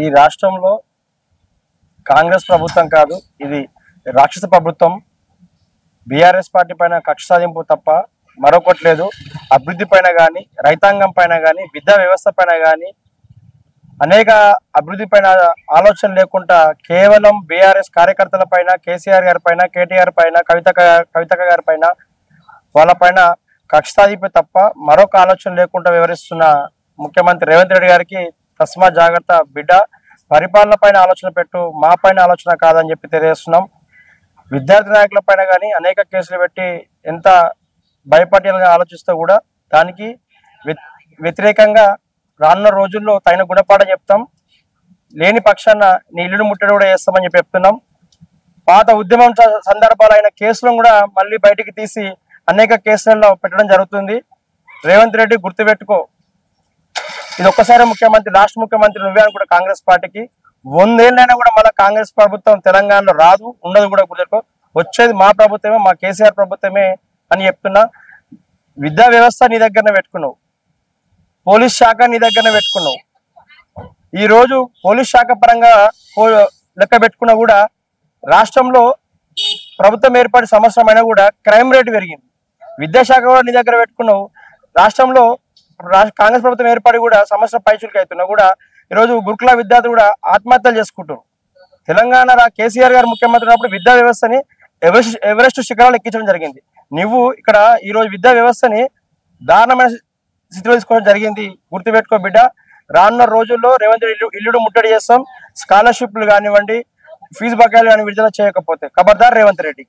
ఈ రాష్ట్రంలో కాంగ్రెస్ ప్రభుత్వం కాదు, ఇది రాక్షస ప్రభుత్వం. బీఆర్ఎస్ పార్టీ పైన కక్ష సాధింపు తప్ప మరొకటి లేదు. అభివృద్ధి పైన కానీ, రైతాంగం పైన కానీ, విద్యా వ్యవస్థ పైన కానీ, అనేక అభివృద్ధి పైన ఆలోచన లేకుండా కేవలం బీఆర్ఎస్ కార్యకర్తల పైన, కేసీఆర్ గారి పైన, కేటీఆర్ పైన, కవితక్క గారి పైన, వాళ్ళ పైన కక్ష సాధింపు తప్ప మరొక ఆలోచన లేకుండా వివరిస్తున్న ముఖ్యమంత్రి రేవంత్ రెడ్డి గారికి తస్మా జాగ్రత్త బిడ్డ. పరిపాలన పైన ఆలోచన పెట్టు, మా పైన ఆలోచన కాదని చెప్పి తెలియజేస్తున్నాం. విద్యార్థి నాయకుల పైన కానీ అనేక కేసులు పెట్టి ఎంత భయపడేలా ఆలోచిస్తూ కూడా దానికి వ్యతిరేకంగా రానున్న రోజుల్లో తగిన గుణపాఠం చెప్తాం. లేని పక్షాన నీ ఇల్లును ముట్టడి కూడా చేస్తామని చెప్పి చెప్తున్నాం. పాత ఉద్యమం సందర్భాలైన కేసులను కూడా మళ్ళీ బయటికి తీసి అనేక కేసులలో పెట్టడం జరుగుతుంది. రేవంత్ రెడ్డి గుర్తుపెట్టుకో, ఇది ఒక్కసారి ముఖ్యమంత్రి, రాష్ట్ర ముఖ్యమంత్రి నువ్వే అని కూడా కాంగ్రెస్ పార్టీకి 100 ఏళ్ళైనా కూడా మళ్ళీ కాంగ్రెస్ ప్రభుత్వం తెలంగాణలో రాదు, ఉండదు కూడా గుర్తుపెట్టుకో. వచ్చేది మా ప్రభుత్వమే, మా కేసీఆర్ ప్రభుత్వమే అని చెప్తున్నా. విద్యా వ్యవస్థ నీ దగ్గరనే పెట్టుకున్నావు, పోలీస్ శాఖ నీ దగ్గరనే పెట్టుకున్నావు. ఈ రోజు పోలీస్ శాఖ పరంగా లెక్క పెట్టుకున్నా కూడా రాష్ట్రంలో ప్రభుత్వం ఏర్పడి సంవత్సరం అయినా కూడా క్రైమ్ రేట్ పెరిగింది. విద్యాశాఖ కూడా నీ దగ్గర పెట్టుకున్నావు. రాష్ట్రంలో కాంగ్రెస్ ప్రభుత్వం ఏర్పడి కూడా సంవత్సరం పైచులకి అవుతున్నా కూడా ఈరోజు గురుకుల విద్యార్థులు కూడా ఆత్మహత్యలు చేసుకుంటారు. తెలంగాణ కేసీఆర్ గారు ముఖ్యమంత్రి ఉన్నప్పుడు విద్యా వ్యవస్థని ఎవరెస్ట్ శిఖరాలు ఎక్కించడం జరిగింది. నువ్వు ఇక్కడ ఈరోజు విద్యా వ్యవస్థని దారుణమైన స్థితిలో తీసుకోవడం జరిగింది. గుర్తుపెట్టుకో బిడ్డ, రానున్న రోజుల్లో రేవంత్ ఇల్లుడు ముట్టడి చేస్తాం. స్కాలర్షిప్లు కానివ్వండి, ఫీజు బకాయిలు కానీ విడుదల చేయకపోతే ఖబర్దార్ రేవంత్ రెడ్డి.